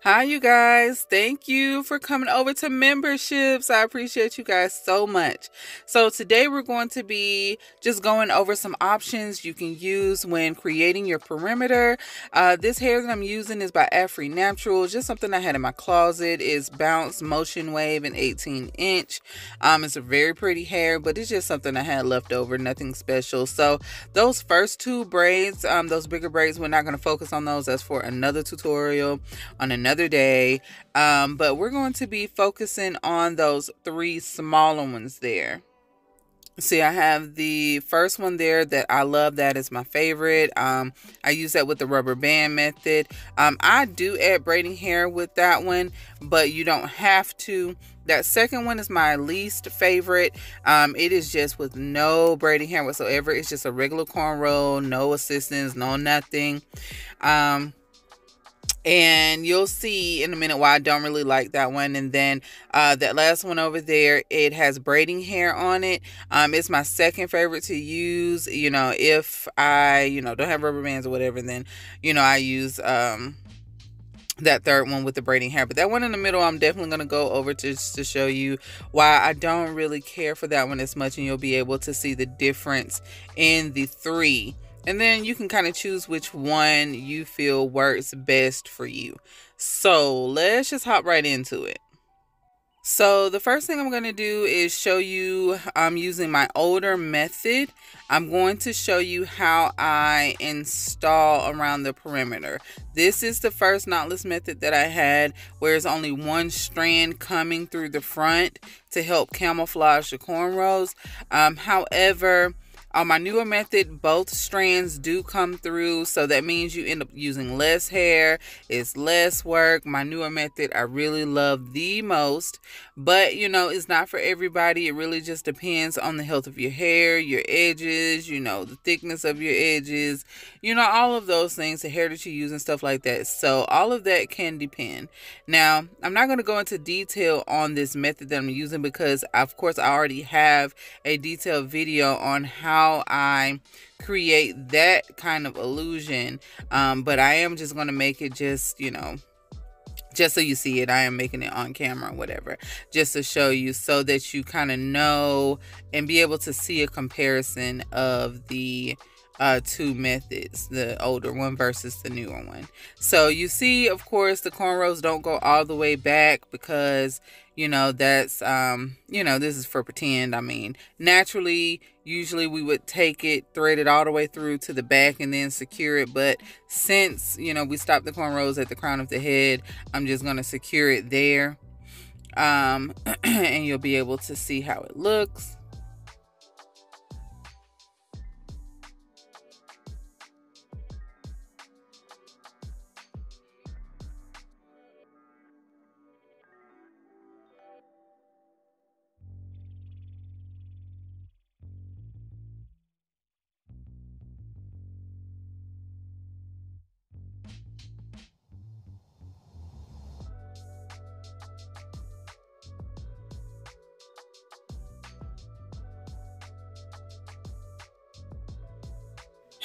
Hi, you guys. Thank you for coming over to memberships. I appreciate you guys so much. So today we're going to be just going over some options you can use when creating your perimeter. This hair that I'm using is by Afri Natural. Just something I had in my closet. It's Bounce Motion Wave in 18 inch. It's a very pretty hair, but it's just something I had left over. Nothing special. So those first two braids, those bigger braids, we're not going to focus on those. That's for another tutorial on another day, but we're going to be focusing on those three smaller ones there. See, I have the first one there that I love. That is my favorite. I use that with the rubber band method. I do add braiding hair with that one, but you don't have to. That second one is my least favorite. It is just with no braiding hair whatsoever. It's just a regular cornrow, no assistance, no nothing. And you'll see in a minute why I don't really like that one. And then that last one over there, it has braiding hair on it. It's my second favorite to use. You know, if I, don't have rubber bands or whatever, then, I use that third one with the braiding hair. But that one in the middle, I'm definitely going to go over to show you why I don't really care for that one as much. And you'll be able to see the difference in the three. And then you can kind of choose which one you feel works best for you. So let's just hop right into it. So the first thing I'm going to do is show you using my older method. I'm going to show you how I install around the perimeter. This is the first knotless method that I had, where it's only one strand coming through the front to help camouflage the cornrows. However, on my newer method, both strands do come through, so that means you end up using less hair. It's less work. My newer method I really love the most, but it's not for everybody. It really just depends on the health of your hair, your edges, the thickness of your edges, all of those things, the hair that you use and stuff like that. So all of that can depend. Now, I'm not going to go into detail on this method that I'm using because, of course, I already have a detailed video on how I create that kind of illusion, but I am just going to make it just so you see it. I am making it on camera or whatever, just to show you, so that you kind of know and be able to see a comparison of the two methods, the older one versus the newer one. So you see, of course, the cornrows don't go all the way back because that's this is for pretend. I mean, naturally, usually we would take it, thread it all the way through to the back and then secure it, but since we stopped the cornrows at the crown of the head, I'm just going to secure it there, and you'll be able to see how it looks.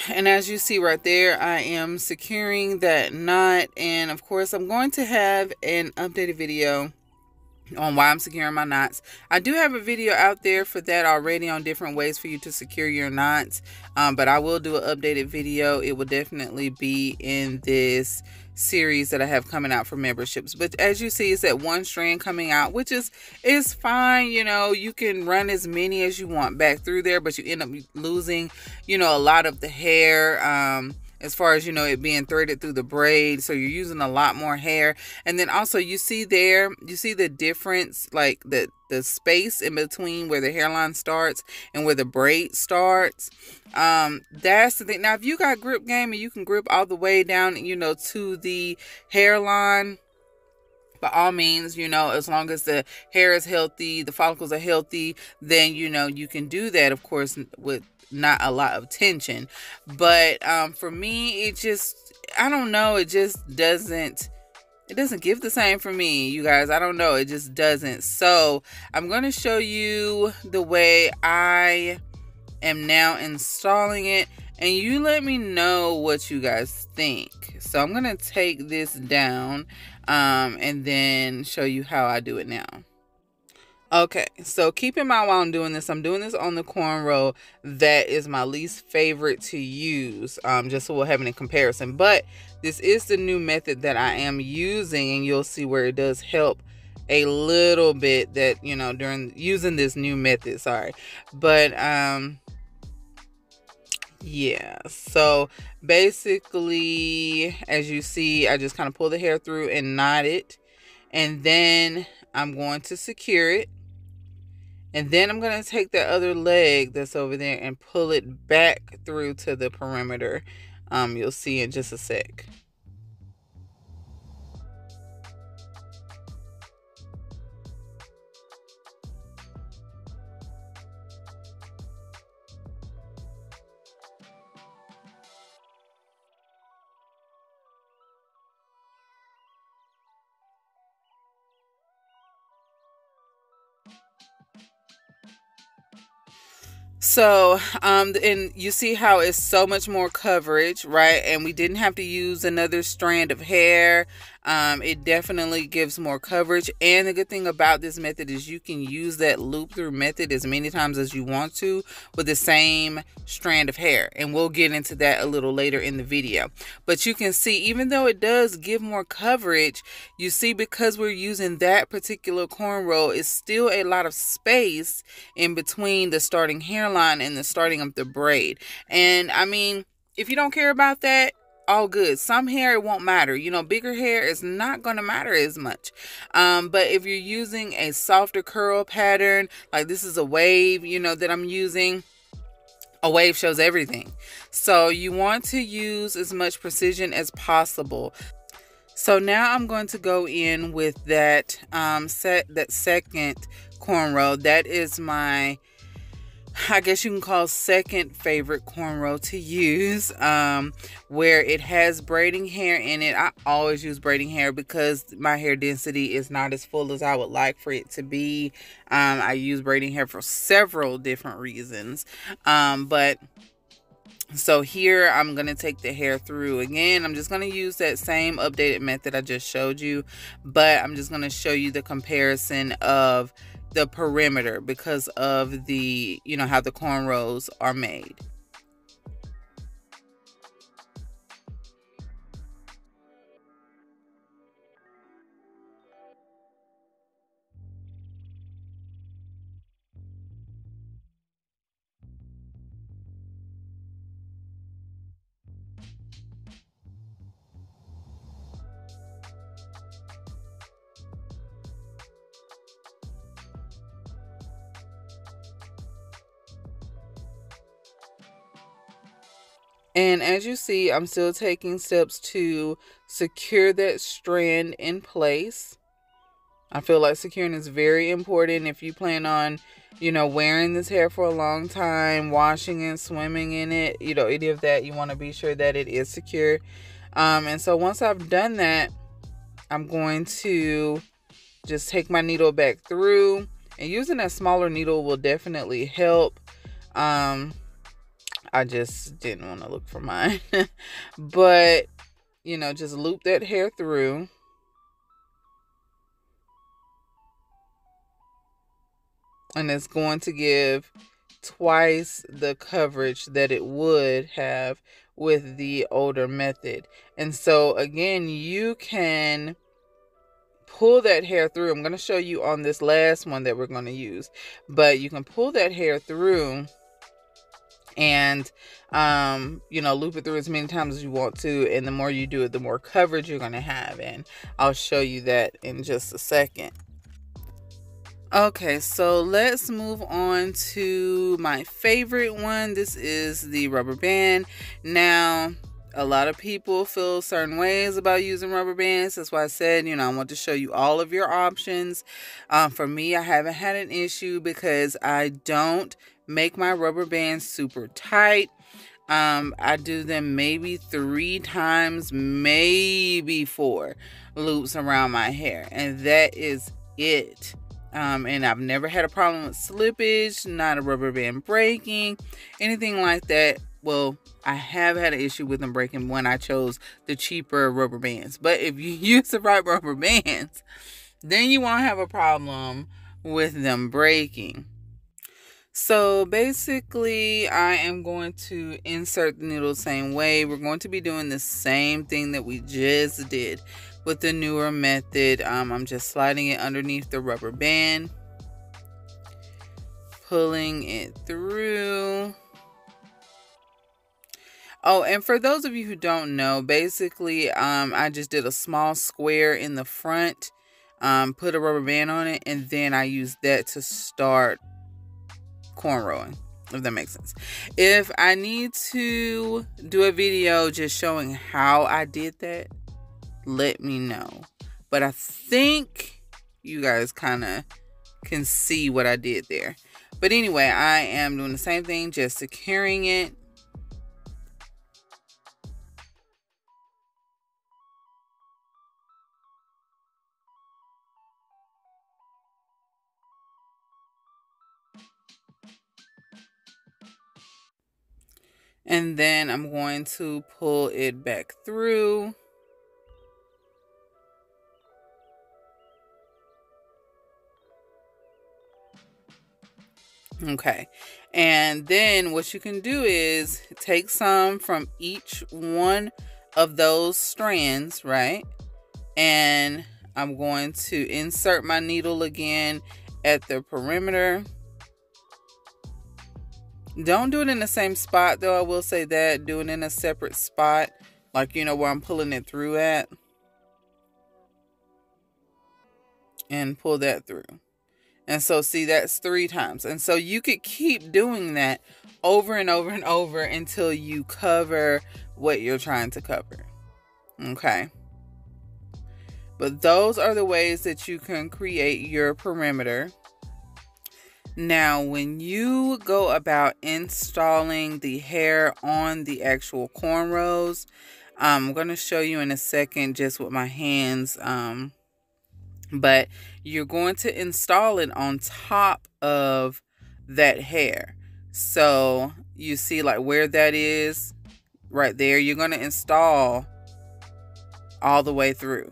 And as you see right there, I am securing that knot. And of course, I'm going to have an updated video on why I'm securing my knots. I do have a video out there for that already on different ways for you to secure your knots. But I will do an updated video. It will definitely be in this series that I have coming out for memberships. But as you see, it's that one strand coming out, which is fine. You can run as many as you want back through there, but you end up losing, a lot of the hair, as far as, it being threaded through the braid. So you're using a lot more hair. And then also you see the difference, like the space in between where the hairline starts and where the braid starts. That's the thing. Now, if you got grip game and you can grip all the way down, to the hairline, by all means, as long as the hair is healthy, the follicles are healthy, then, you can do that, of course, with not a lot of tension. But for me, it just, I don't know, it doesn't give the same for me, you guys. I don't know, it just doesn't. So I'm going to show you the way I am now installing it, and you let me know what you guys think. So I'm gonna take this down and then show you how I do it now. Okay, so keep in mind while I'm doing this on the cornrow that is my least favorite to use, just so we'll have it in comparison. But this is the new method that I am using, and you'll see where it does help a little bit, that, you know, during using this new method, sorry. But yeah, so basically, as you see, I just kind of pull the hair through and knot it, and then I'm going to secure it. And then I'm going to take the other leg that's over there and pull it back through to the perimeter. You'll see in just a sec. So, and you see how it's so much more coverage, right? And we didn't have to use another strand of hair. It definitely gives more coverage. And the good thing about this method is you can use that loop through method as many times as you want to with the same strand of hair. And we'll get into that a little later in the video. But you can see, even though it does give more coverage, you see, because we're using that particular cornrow, it's still a lot of space in between the starting hairline and the starting of the braid. And I mean, if you don't care about that, all good. Some hair, it won't matter. You know, bigger hair is not going to matter as much. But if you're using a softer curl pattern, like this is a wave, you know, that I'm using, a wave shows everything. So you want to use as much precision as possible. So now I'm going to go in with that second cornrow. That is my, I guess you can call, second favorite cornrow to use, where it has braiding hair in it. I always use braiding hair because my hair density is not as full as I would like for it to be. I use braiding hair for several different reasons. But so here I'm going to take the hair through again. I'm just going to use that same updated method I just showed you, but I'm just going to show you the comparison of the perimeter because of the, you know, how the cornrows are made. And as you see, I'm still taking steps to secure that strand in place. I feel like securing is very important if you plan on, you know, wearing this hair for a long time, washing and swimming in it, you know, any of that. You want to be sure that it is secure. And so once I've done that, I'm going to just take my needle back through, and using a smaller needle will definitely help. I just didn't want to look for mine. But, you know, just loop that hair through. And it's going to give twice the coverage that it would have with the older method. And so, again, you can pull that hair through. I'm going to show you on this last one that we're going to use. But you can pull that hair through and you know, loop it through as many times as you want to, and the more you do it, the more coverage you're going to have, and I'll show you that in just a second. Okay, so let's move on to my favorite one. This is the rubber band. Now, a lot of people feel certain ways about using rubber bands. That's why I said, you know, I want to show you all of your options. For me, I haven't had an issue because I don't make my rubber bands super tight. I do them maybe 3 times, maybe 4 loops around my hair, and that is it. And I've never had a problem with slippage, not a rubber band breaking, anything like that. well, I have had an issue with them breaking when I chose the cheaper rubber bands. But if you use the right rubber bands, then you won't have a problem with them breaking. So basically, I am going to insert the needle the same way. We're going to be doing the same thing that we just did with the newer method. I'm just sliding it underneath the rubber band, pulling it through. Oh, and for those of you who don't know, basically, I just did a small square in the front, put a rubber band on it, and then I used that to start cornrowing, if that makes sense. If I need to do a video just showing how I did that, let me know. But I think you guys kind of can see what I did there. But anyway, I am doing the same thing, just securing it. And then I'm going to pull it back through. Okay. And then what you can do is take some from each one of those strands, right? And I'm going to insert my needle again at the perimeter. Don't do it in the same spot, though. I will say that. Do it in a separate spot, like, you know, where I'm pulling it through at. And pull that through. And so, see, that's 3 times. And so you could keep doing that over and over and over until you cover what you're trying to cover. Okay. But those are the ways that you can create your perimeter. Now, when you go about installing the hair on the actual cornrows, I'm going to show you in a second just with my hands. But you're going to install it on top of that hair. So you see like where that is right there. You're going to install all the way through.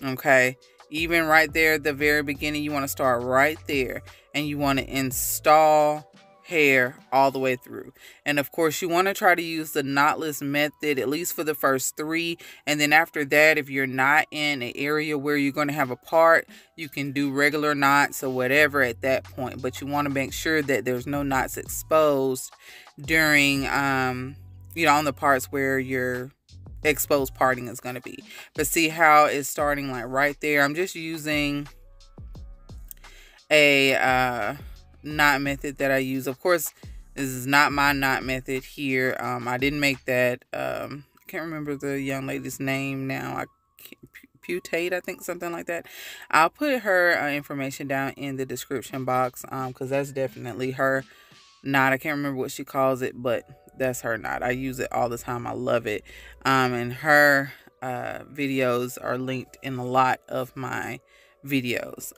Okay. Even right there at the very beginning, you want to start right there. And you want to install hair all the way through. And of course, you want to try to use the knotless method, at least for the first 3. And then after that, if you're not in an area where you're going to have a part, you can do regular knots or whatever at that point. But you want to make sure that there's no knots exposed during, you know, on the parts where your exposed parting is going to be. But see how it's starting like right there. I'm just using a knot method that I use. Of course, this is not my knot method here. I didn't make that. I can't remember the young lady's name now. Putate, I think, something like that. I'll put her information down in the description box, because that's definitely her knot. I can't remember what she calls it, but that's her knot. I use it all the time. I love it. And her videos are linked in a lot of my videos.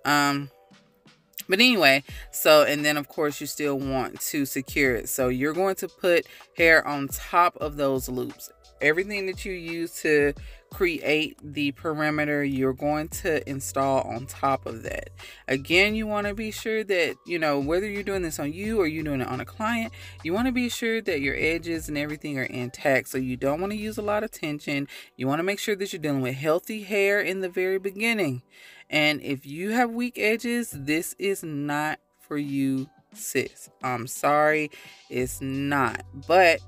But anyway, so, and then of course you still want to secure it. So you're going to put hair on top of those loops. Everything that you use to create the perimeter, you're going to install on top of that. Again, you want to be sure that, you know, whether you're doing this on you or you're doing it on a client, you want to be sure that your edges and everything are intact. So you don't want to use a lot of tension. You want to make sure that you're dealing with healthy hair in the very beginning. And if you have weak edges, this is not for you, sis. I'm sorry, it's not. But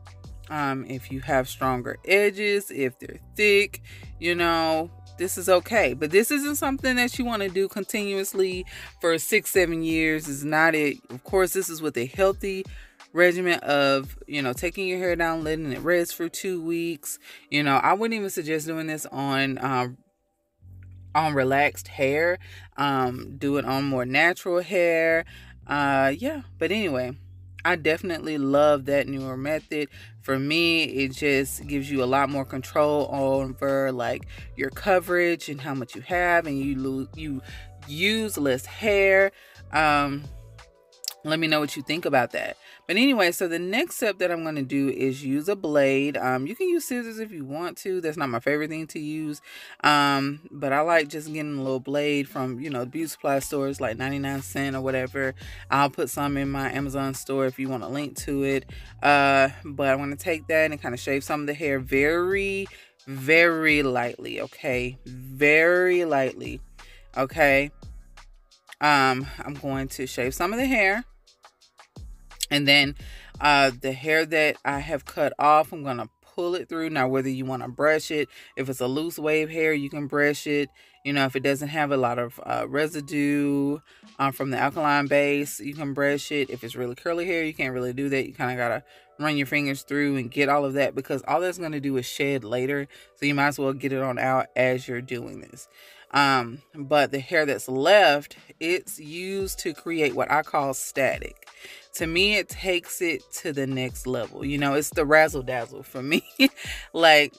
if you have stronger edges, if they're thick, you know, this is okay. But this isn't something that you want to do continuously for 6-7 years. Is not it. Of course, this is with a healthy regimen of, you know, taking your hair down, letting it rest for 2 weeks. You know, I wouldn't even suggest doing this on relaxed hair. Do it on more natural hair. Yeah, but anyway, I definitely love that newer method. For me, it just gives you a lot more control over like your coverage and how much you have, and you use less hair. Let me know what you think about that. But anyway, so the next step that I'm going to do is use a blade. You can use scissors if you want to. That's not my favorite thing to use. But I like just getting a little blade from, you know, the beauty supply stores, like 99 cents or whatever. I'll put some in my Amazon store if you want a link to it. But I'm going to take that and kind of shave some of the hair very, very lightly. Okay. Very lightly. Okay. I'm going to shave some of the hair. And then the hair that I have cut off, I'm going to pull it through. Now, whether you want to brush it, if it's a loose wave hair, you can brush it. You know, if it doesn't have a lot of residue from the alkaline base, you can brush it. If it's really curly hair, you can't really do that. You kind of got to run your fingers through and get all of that, because all that's going to do is shed later. So you might as well get it on out as you're doing this. But the hair that's left, it's used to create what I call static. To me, it takes it to the next level. You know, it's the razzle dazzle for me. Like,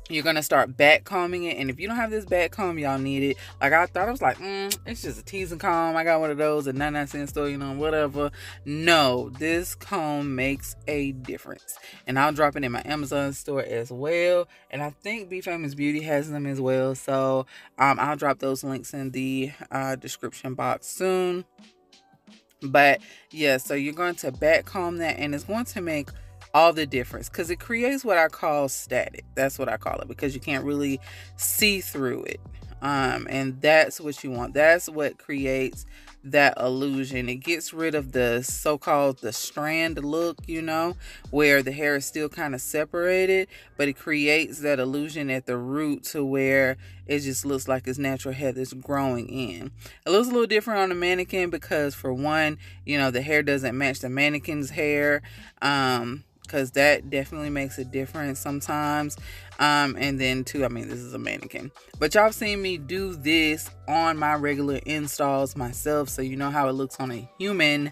you're going to start back combing it. And if you don't have this back comb, y'all need it. Like, I thought, I was like, it's just a teasing comb. I got one of those at 99 cent store, you know, whatever. No, this comb makes a difference. And I'll drop it in my Amazon store as well. And I think Be Famous Beauty has them as well. So I'll drop those links in the description box soon. But yeah, so you're going to back comb that, and it's going to make all the difference, because it creates what I call static. That's what I call it, because you can't really see through it. And that's what you want. That's what creates that illusion. It gets rid of the so-called the strand look, you know, where the hair is still kind of separated, but it creates that illusion at the root to where it just looks like it's natural hair that's growing in. It looks a little different on the mannequin because, for one, you know, the hair doesn't match the mannequin's hair. Because that definitely makes a difference sometimes. And then two, I mean, this is a mannequin. But y'all have seen me do this on my regular installs myself, so you know how it looks on a human.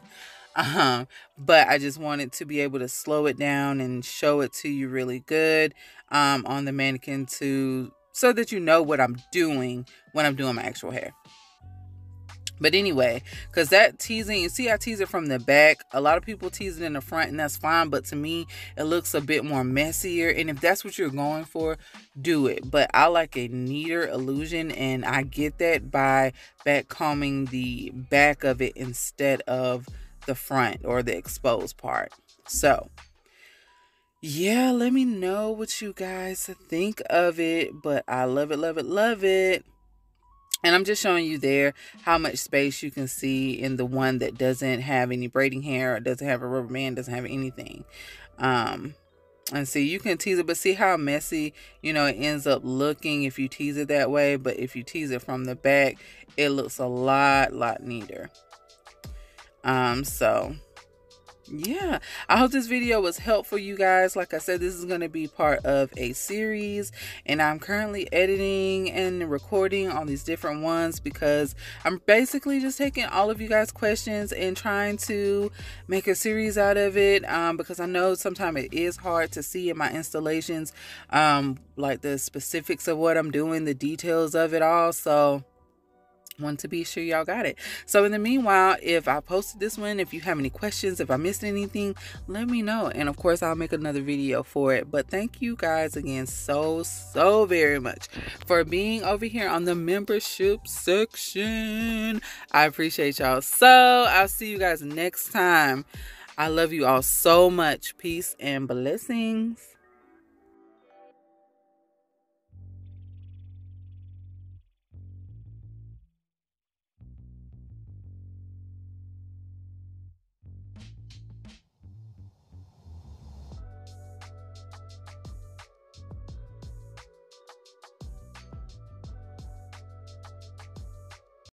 But I just wanted to be able to slow it down and show it to you really good on the mannequin, so that you know what I'm doing when I'm doing my actual hair. But anyway, because that teasing, you see I tease it from the back. A lot of people tease it in the front, and that's fine. But to me, it looks a bit more messier. And if that's what you're going for, do it. But I like a neater illusion, and I get that by back combing the back of it instead of the front or the exposed part. So yeah, let me know what you guys think of it. But I love it, love it, love it. And I'm just showing you there how much space you can see in the one that doesn't have any braiding hair, or doesn't have a rubber band, doesn't have anything. And see, you can tease it, but see how messy, you know, it ends up looking if you tease it that way. But if you tease it from the back, it looks a lot neater. So yeah, I hope this video was helpful, you guys. Like I said, this is going to be part of a series, and I'm currently editing and recording all these different ones, because I'm basically just taking all of you guys' questions and trying to make a series out of it, because I know sometimes it is hard to see in my installations, like the specifics of what I'm doing, the details of it all. So want to be sure y'all got it. So in the meanwhile, if I posted this one, if you have any questions, if I missed anything, let me know, and of course I'll make another video for it. But thank you guys again so very much for being over here on the membership section. I appreciate y'all. So I'll see you guys next time. I love you all so much. Peace and blessings.